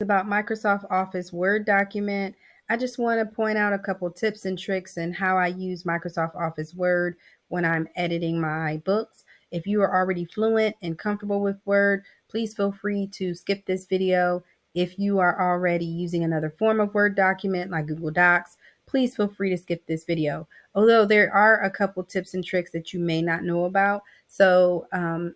About Microsoft Office Word document, I just want to point out a couple tips and tricks and how I use Microsoft Office Word when I'm editing my books. If you are already fluent and comfortable with Word, please feel free to skip this video. If you are already using another form of Word document like Google Docs, please feel free to skip this video. Although there are a couple tips and tricks that you may not know about, so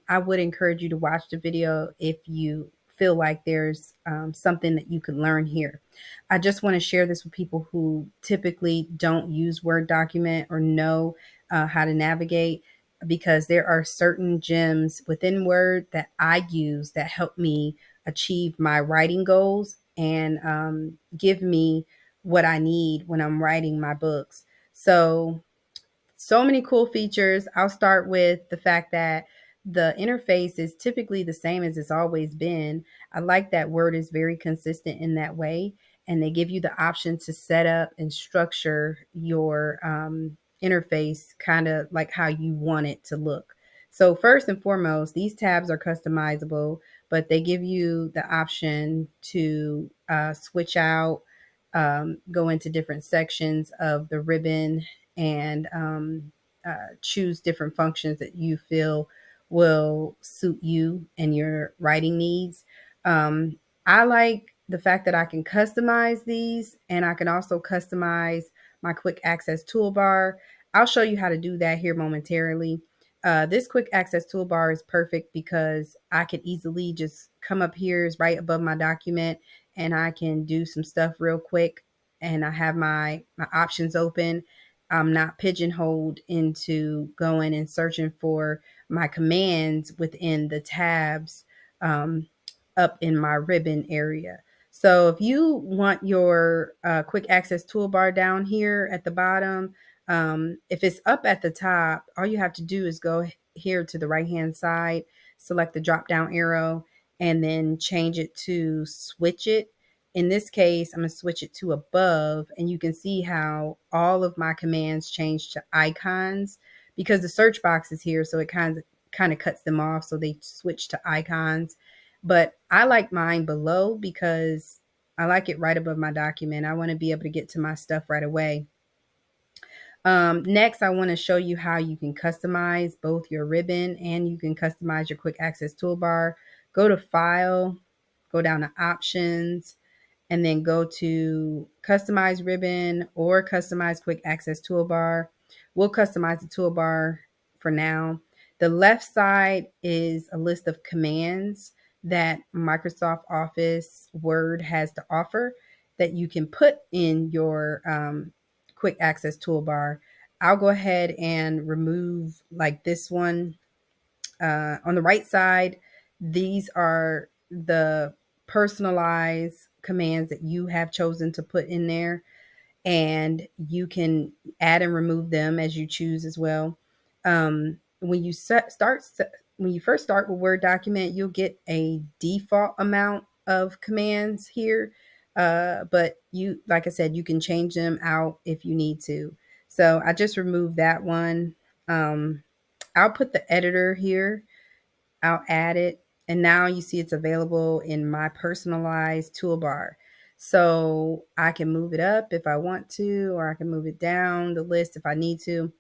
I would encourage you to watch the video if you feel like there's something that you could learn here. I just want to share this with people who typically don't use Word document or know how to navigate, because there are certain gems within Word that I use that help me achieve my writing goals and give me what I need when I'm writing my books. So many cool features. I'll start with the fact that the interface is typically the same as it's always been. I like that Word is very consistent in that way, and they give you the option to set up and structure your interface kind of like how you want it to look. So first and foremost, these tabs are customizable, but they give you the option to switch out, go into different sections of the ribbon, and choose different functions that you feel will suit you and your writing needs. I like the fact that I can customize these, and I can also customize my quick access toolbar. I'll show you how to do that here momentarily. This quick access toolbar is perfect because I can easily just come up here, is right above my document, and I can do some stuff real quick, and I have my options open. I'm not pigeonholed into going and searching for my commands within the tabs um, up in my ribbon area. So if you want your quick access toolbar down here at the bottom, if it's up at the top, all you have to do is go here to the right hand side, select the drop down arrow, and then change it to switch it. In this case, I'm going to switch it to above, and you can see how all of my commands change to icons because the search box is here. So it kind of cuts them off. So they switch to icons, but I like mine below because I like it right above my document. I want to be able to get to my stuff right away. Next, I want to show you how you can customize both your ribbon and you can customize your quick access toolbar. Go to File, go down to Options, and then go to Customize Ribbon or Customize Quick Access Toolbar. We'll customize the toolbar for now. The left side is a list of commands that Microsoft Office Word has to offer that you can put in your quick access toolbar. I'll go ahead and remove like this one. On the right side, these are the personalized commands that you have chosen to put in there, and you can add and remove them as you choose as well. When you when you first start with Word document, you'll get a default amount of commands here, but you, like I said, you can change them out if you need to. So I just removed that one. I'll put the editor here. I'll add it. And now you see it's available in my personalized toolbar. So I can move it up if I want to, or I can move it down the list if I need to.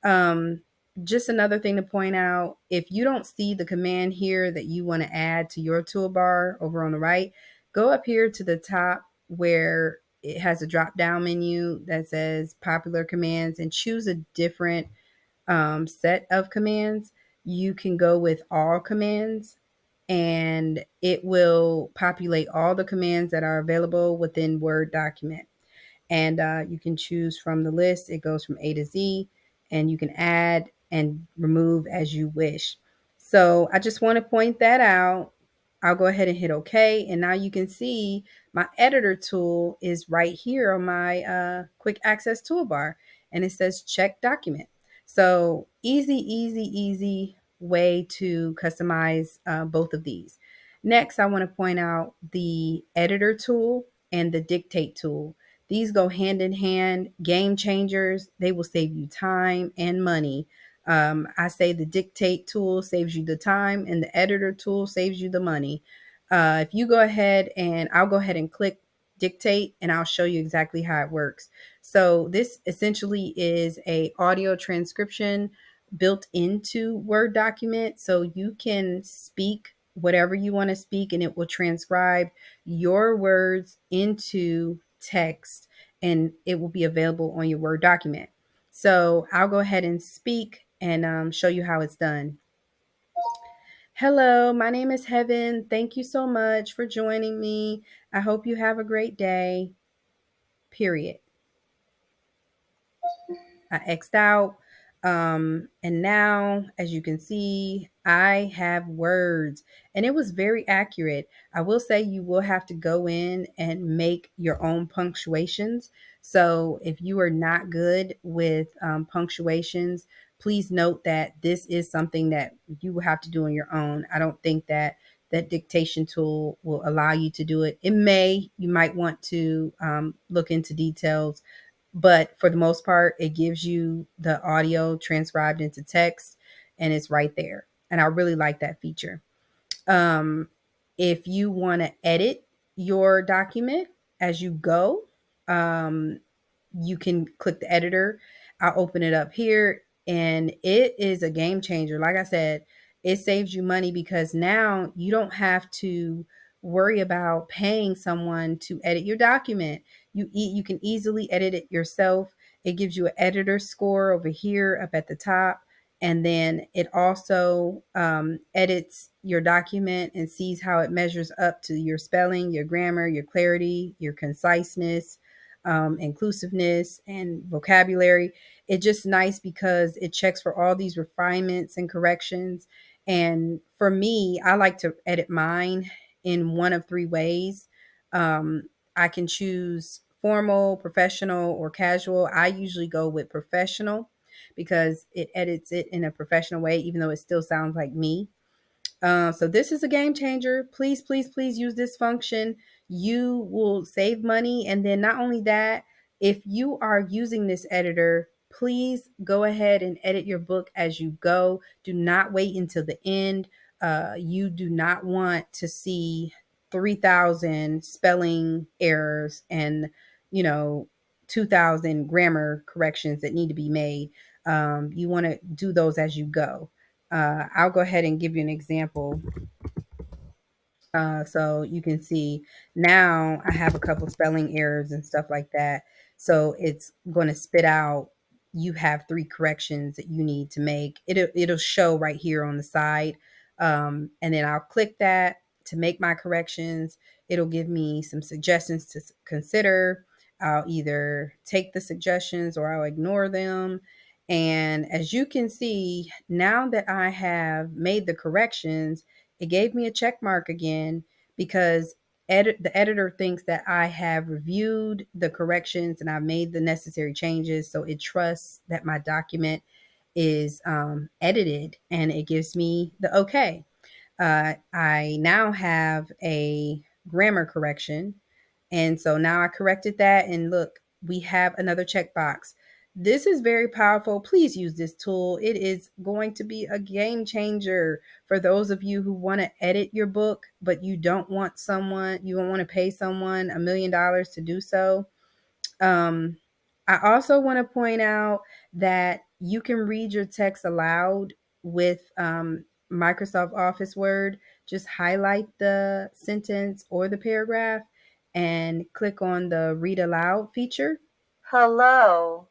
Um, just another thing to point out, if you don't see the command here that you want to add to your toolbar over on the right, go up here to the top where it has a drop down menu that says popular commands and choose a different set of commands. You can go with all commands, and it will populate all the commands that are available within Word document. And you can choose from the list. It goes from A to Z, and you can add and remove as you wish. So I just want to point that out. I'll go ahead and hit OK. And now you can see my editor tool is right here on my quick access toolbar. And it says check document. So easy way to customize both of these. Next, I want to point out the editor tool and the dictate tool. These go hand in hand, game changers. They will save you time and money. I say the dictate tool saves you the time and the editor tool saves you the money. If you go ahead, and I'll go ahead and click dictate, and I'll show you exactly how it works. So this essentially is a audio transcription built into Word document. So you can speak whatever you want to speak, and it will transcribe your words into text, and it will be available on your Word document. So I'll go ahead and speak and show you how it's done. Hello, my name is Heaven. Thank you so much for joining me. I hope you have a great day. Period. I X'd out. And now, as you can see, I have words, and it was very accurate. I will say you will have to go in and make your own punctuations. So if you are not good with punctuations, please note that this is something that you will have to do on your own. I don't think that that dictation tool will allow you to do it. It may, you might want to look into details, but for the most part, it gives you the audio transcribed into text, and it's right there. And I really like that feature. Um, if you want to edit your document as you go, um, you can click the editor. I'll open it up here, and it is a game changer. Like I said, it saves you money because now you don't have to worry about paying someone to edit your document. You can easily edit it yourself. It gives you an editor score over here up at the top, and then it also edits your document and sees how it measures up to your spelling, your grammar, your clarity, your conciseness, inclusiveness, and vocabulary. It's just nice because it checks for all these refinements and corrections. And for me, I like to edit mine in one of three ways. I can choose formal, professional, or casual. I usually go with professional because it edits it in a professional way, even though it still sounds like me. So this is a game changer. Please, please, please use this function. You will save money. And then not only that, if you are using this editor, please go ahead and edit your book as you go. Do not wait until the end. You do not want to see 3,000 spelling errors and, you know, 2,000 grammar corrections that need to be made. You want to do those as you go. I'll go ahead and give you an example. So you can see now I have a couple spelling errors and stuff like that. So it's going to spit out, you have three corrections that you need to make. It'll show right here on the side. And then I'll click that to make my corrections. It'll give me some suggestions to consider. I'll either take the suggestions or I'll ignore them. And as you can see, now that I have made the corrections, it gave me a check mark again because the editor thinks that I have reviewed the corrections and I've made the necessary changes. So it trusts that my document is edited, and it gives me the okay. I now have a grammar correction, and so now I corrected that, and look, we have another checkbox. This is very powerful. Please use this tool. It is going to be a game changer for those of you who want to edit your book, but you don't want someone, you don't want to pay someone $1 million to do so. Um, I also want to point out that you can read your text aloud with Microsoft Office Word. Just highlight the sentence or the paragraph and click on the read aloud feature. Hello.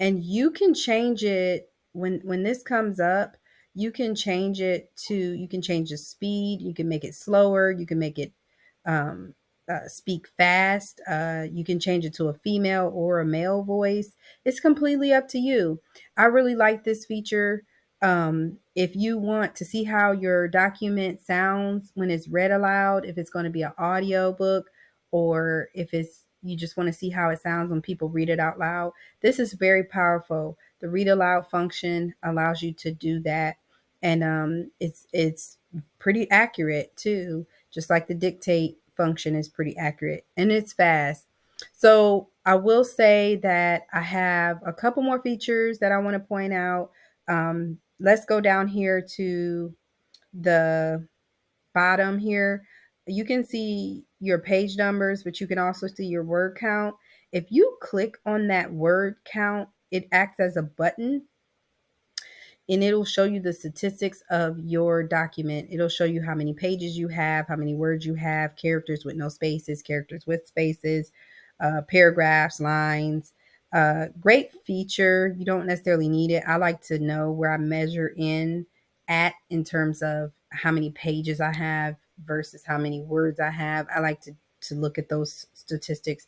And you can change it when this comes up. You can change it to, you can change the speed, you can make it slower, you can make it um, speak fast, you can change it to a female or a male voice. It's completely up to you. I really like this feature. If you want to see how your document sounds when it's read aloud, if it's going to be an audio book, or if it's, you just want to see how it sounds when people read it out loud, this is very powerful. The read aloud function allows you to do that, and it's pretty accurate too. Just like the dictate function is pretty accurate, and it's fast. So I will say that I have a couple more features that I want to point out. Let's go down here to the bottom here. you can see your page numbers, but you can also see your word count. If you click on that word count, it acts as a button and it'll show you the statistics of your document. It'll show you how many pages you have, how many words you have, characters with no spaces, characters with spaces, paragraphs, lines. Great feature. You don't necessarily need it. I like to know where I measure in terms of how many pages I have versus how many words I have. I like to look at those statistics.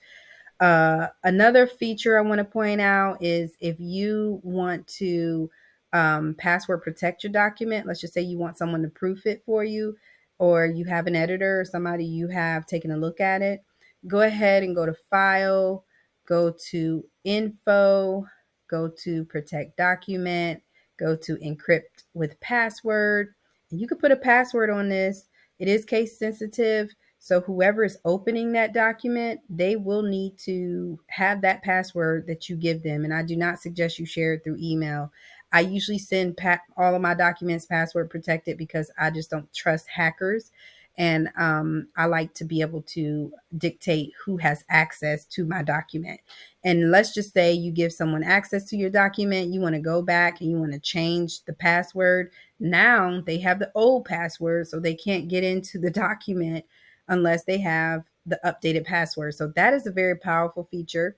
Another feature I want to point out is if you want to password protect your document, let's just say you want someone to proof it for you, or you have an editor or somebody you have taken a look at it, go ahead and go to File, go to Info, go to Protect Document, go to Encrypt with Password. And you can put a password on this. It is case sensitive. So whoever is opening that document, they will need to have that password that you give them. And I do not suggest you share it through email. I usually send all of my documents password protected because I just don't trust hackers. And I like to be able to dictate who has access to my document. And let's just say you give someone access to your document, you want to go back and you want to change the password. Now they have the old password, so they can't get into the document unless they have the updated password. So that is a very powerful feature.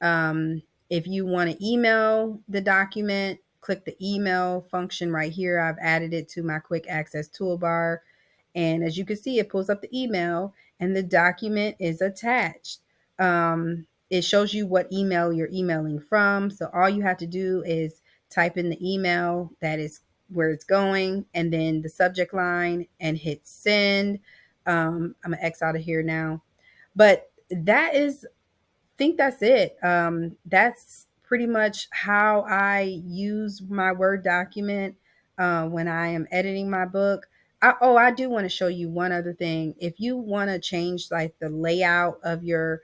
If you want to email the document, click the email function right here. I've added it to my quick access toolbar. And as you can see, it pulls up the email and the document is attached. It shows you what email you're emailing from. So all you have to do is type in the email that is where it's going and then the subject line and hit send. I'm going to X out of here now. But that is think that's it. That's pretty much how I use my Word document when I am editing my book. I do want to show you one other thing. If you want to change like the layout of your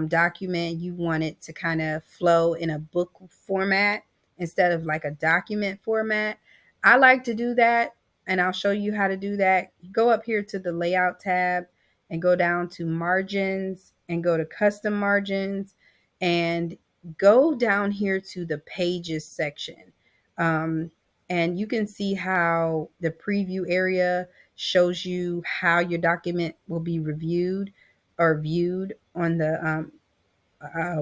document, you want it to kind of flow in a book format instead of like a document format. I like to do that, and I'll show you how to do that. Go up here to the layout tab and go down to margins and go to custom margins and go down here to the pages section. Um, and you can see how the preview area shows you how your document will be reviewed or viewed on the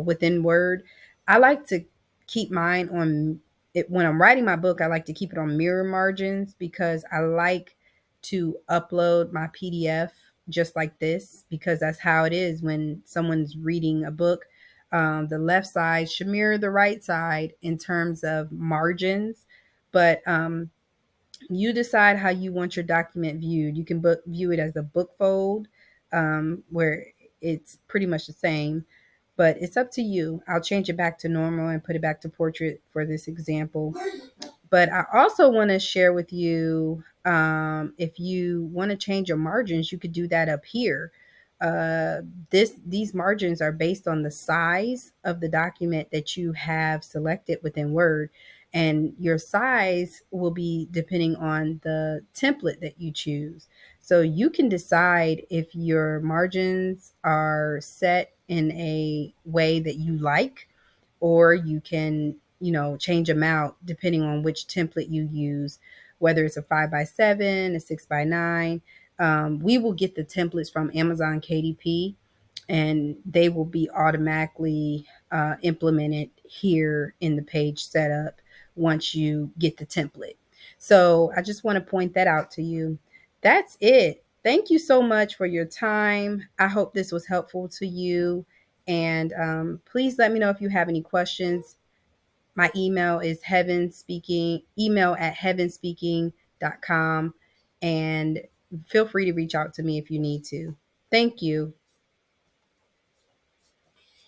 within Word. I like to keep mine on it when I'm writing my book. I like to keep it on mirror margins because I like to upload my PDF just like this because that's how it is when someone's reading a book. The left side should mirror the right side in terms of margins, but you decide how you want your document viewed. You can view it as a book fold, where it's pretty much the same, but it's up to you. I'll change it back to normal and put it back to portrait for this example. But I also want to share with you, if you want to change your margins, you could do that up here. These margins are based on the size of the document that you have selected within Word, and your size will be depending on the template that you choose. So you can decide if your margins are set in a way that you like, or you can, change them out depending on which template you use, whether it's a 5x7, a 6x9. We will get the templates from Amazon KDP, and they will be automatically implemented here in the page setup once you get the template. So I just want to point that out to you. That's it. Thank you so much for your time. I hope this was helpful to you. And please let me know if you have any questions. My email is email@heavenspeaking.com. And feel free to reach out to me if you need to. Thank you.